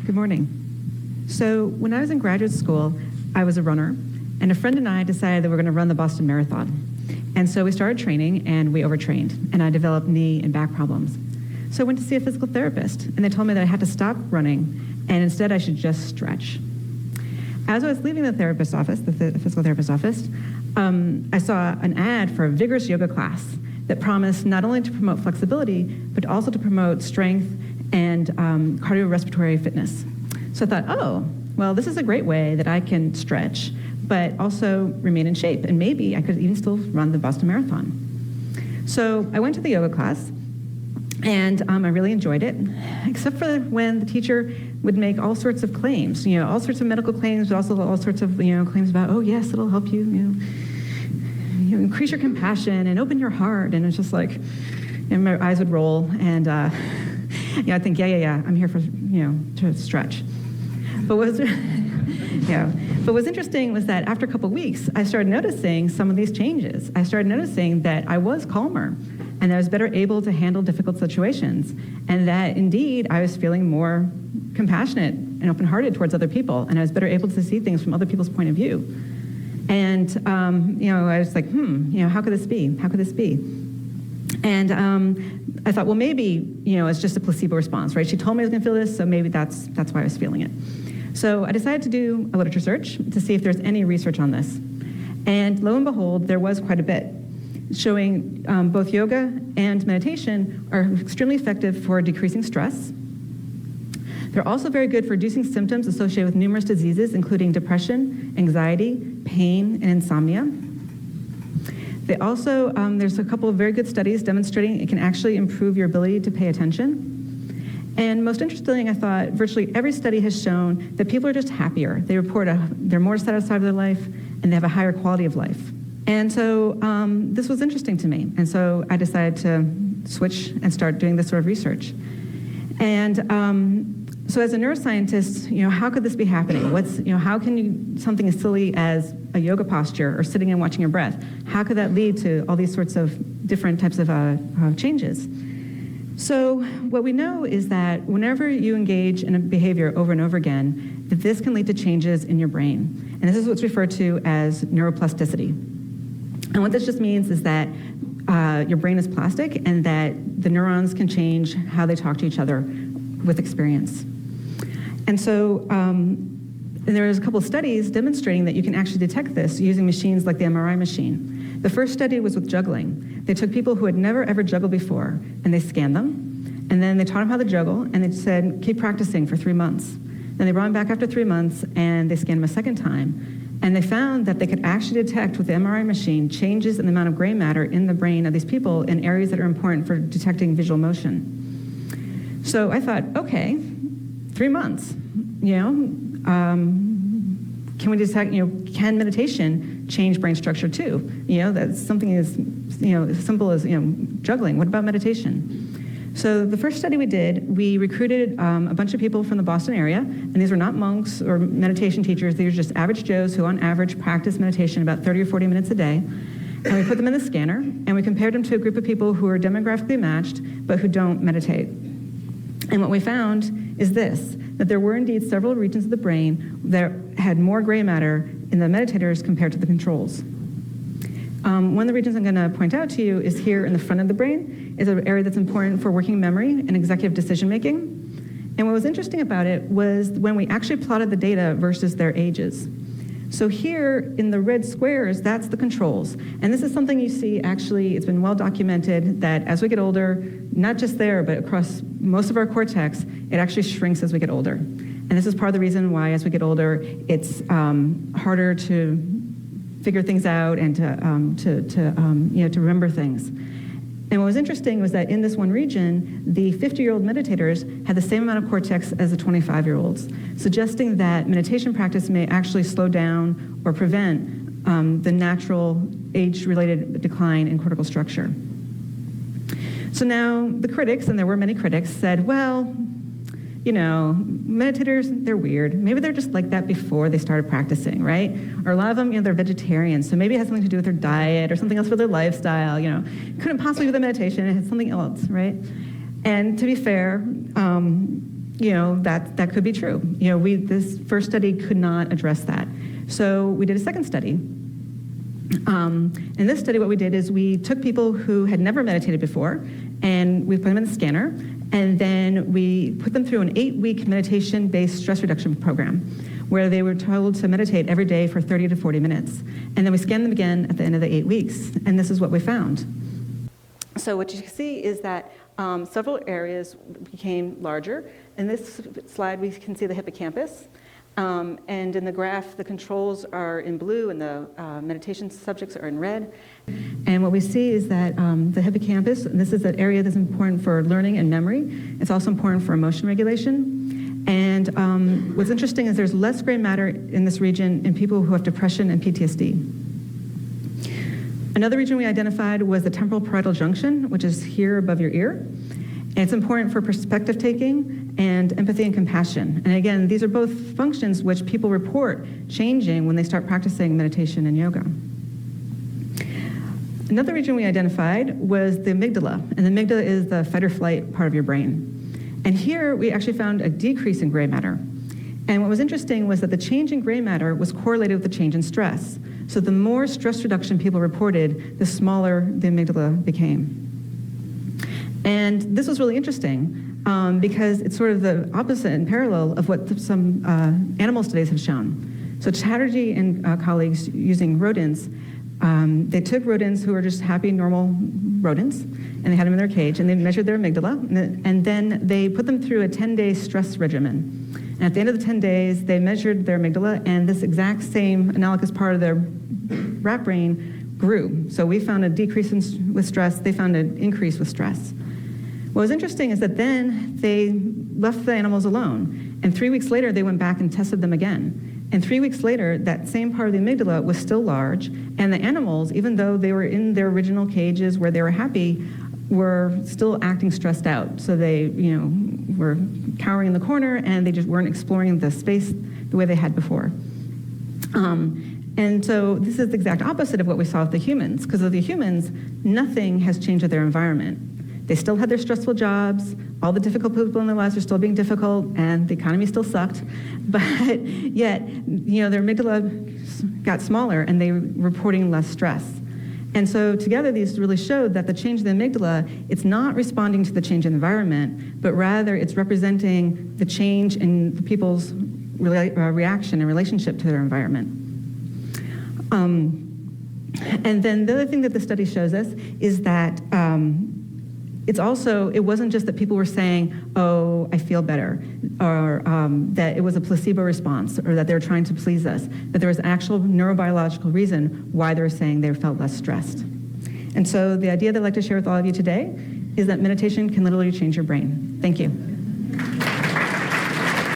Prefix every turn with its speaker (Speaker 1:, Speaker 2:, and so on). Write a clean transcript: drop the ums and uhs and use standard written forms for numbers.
Speaker 1: Good morning. So when I was in graduate school, I was a runner, and a friend and I decided that we were going to run the Boston Marathon. And so we started training, and we overtrained, and I developed knee and back problems. So I went to see a physical therapist, and they told me that I had to stop running, and instead I should just stretch. As I was leaving the therapist's office, the physical therapist's office, I saw an ad for a vigorous yoga class that promised not only to promote flexibility, but also to promote strength and cardiorespiratory fitness. So I thought, oh, well, this is a great way that I can stretch, but also remain in shape, and maybe I could even still run the Boston Marathon. So I went to the yoga class, and I really enjoyed it, except for when the teacher would make all sorts of claims, all sorts of medical claims, but also all sorts of, claims about, oh yes, it'll help you, increase your compassion and open your heart. And it's just like, and my eyes would roll, and I think, yeah, I'm here for, to stretch. But what's interesting was that after a couple of weeks, I started noticing some of these changes. I started noticing that I was calmer, and I was better able to handle difficult situations, and that indeed I was feeling more compassionate and open-hearted towards other people, and I was better able to see things from other people's point of view. And I was like, how could this be? How could this be? And I thought, well, maybe it's just a placebo response, right? She told me I was going to feel this, so maybe that's why I was feeling it. So I decided to do a literature search to see if there's any research on this, and lo and behold, there was quite a bit, showing both yoga and meditation are extremely effective for decreasing stress. They're also very good for reducing symptoms associated with numerous diseases, including depression, anxiety, pain, and insomnia. They also, there's a couple of very good studies demonstrating it can actually improve your ability to pay attention. And most interesting, I thought, virtually every study has shown that people are just happier. They report they're more satisfied with their life, and they have a higher quality of life. And so this was interesting to me. And so I decided to switch and start doing this sort of research. And so as a neuroscientist, how could this be happening? How can something as silly as a yoga posture or sitting and watching your breath, how could that lead to all these sorts of different types of changes? So what we know is that whenever you engage in a behavior over and over again, that this can lead to changes in your brain. And this is what's referred to as neuroplasticity. And what this just means is that your brain is plastic, and that the neurons can change how they talk to each other with experience. And so there's a couple of studies demonstrating that you can actually detect this using machines like the MRI machine. The first study was with juggling. They took people who had never ever juggled before, and they scanned them, and then they taught them how to juggle, and they said, keep practicing for 3 months. Then they brought them back after 3 months, and they scanned them a second time, and they found that they could actually detect with the MRI machine changes in the amount of gray matter in the brain of these people in areas that are important for detecting visual motion. So I thought, okay, 3 months, can we detect, can meditation change brain structure too? That's something as, as simple as, juggling. What about meditation? So the first study we did, we recruited a bunch of people from the Boston area, and these were not monks or meditation teachers. These were just average Joes who on average practice meditation about 30 or 40 minutes a day. And we put them in the scanner, and we compared them to a group of people who are demographically matched, but who don't meditate. And what we found is this, that there were indeed several regions of the brain that had more gray matter in the meditators compared to the controls. One of the regions I'm going to point out to you is here in the front of the brain, is an area that's important for working memory and executive decision-making. And what was interesting about it was when we actually plotted the data versus their ages. So here in the red squares, that's the controls. And this is something you see actually, it's been well documented that as we get older, not just there, but across most of our cortex, it actually shrinks as we get older. And this is part of the reason why as we get older, it's harder to figure things out and to remember things. And what was interesting was that in this one region, the 50-year-old meditators had the same amount of cortex as the 25-year-olds, suggesting that meditation practice may actually slow down or prevent the natural age-related decline in cortical structure. So now the critics, and there were many critics, said, well, meditators, they're weird. Maybe they're just like that before they started practicing, right? Or a lot of them, they're vegetarians, so maybe it has something to do with their diet or something else with their lifestyle, Couldn't possibly be the meditation, it had something else, right? And to be fair, that could be true. This first study could not address that. So we did a second study. In this study, what we did is we took people who had never meditated before, and we put them in the scanner, and then we put them through an 8-week meditation-based stress reduction program, where they were told to meditate every day for 30 to 40 minutes. And then we scanned them again at the end of the 8 weeks, and this is what we found. So what you can see is that several areas became larger. In this slide, we can see the hippocampus. And in the graph, the controls are in blue and the meditation subjects are in red. And what we see is that the hippocampus, and this is an area that's important for learning and memory. It's also important for emotion regulation. And what's interesting is there's less gray matter in this region in people who have depression and PTSD. Another region we identified was the temporal parietal junction, which is here above your ear. And it's important for perspective taking and empathy and compassion. And again, these are both functions which people report changing when they start practicing meditation and yoga. Another region we identified was the amygdala. And the amygdala is the fight or flight part of your brain. And here we actually found a decrease in gray matter. And what was interesting was that the change in gray matter was correlated with the change in stress. So the more stress reduction people reported, the smaller the amygdala became. And this was really interesting because it's sort of the opposite and parallel of what some animal studies have shown. So Chatterjee and colleagues using rodents, they took rodents who were just happy, normal rodents, and they had them in their cage, and they measured their amygdala, and then they put them through a 10-day stress regimen. And at the end of the 10 days, they measured their amygdala, and this exact same analogous part of their rat brain grew. So we found a decrease with stress, they found an increase with stress. What was interesting is that then they left the animals alone, and 3 weeks later they went back and tested them again. And 3 weeks later, that same part of the amygdala was still large, and the animals, even though they were in their original cages where they were happy, were still acting stressed out. So they, were cowering in the corner, and they just weren't exploring the space the way they had before. And so this is the exact opposite of what we saw with the humans, because of the humans, nothing has changed with their environment. They still had their stressful jobs, all the difficult people in their lives are still being difficult, and the economy still sucked, but yet, their amygdala got smaller and they were reporting less stress. And so together these really showed that the change in the amygdala, it's not responding to the change in the environment, but rather it's representing the change in the people's reaction and relationship to their environment. And then the other thing that the study shows us is that it wasn't just that people were saying, oh, I feel better, or that it was a placebo response, or that they were trying to please us, that there was an actual neurobiological reason why they were saying they felt less stressed. And so the idea that I'd like to share with all of you today is that meditation can literally change your brain. Thank you.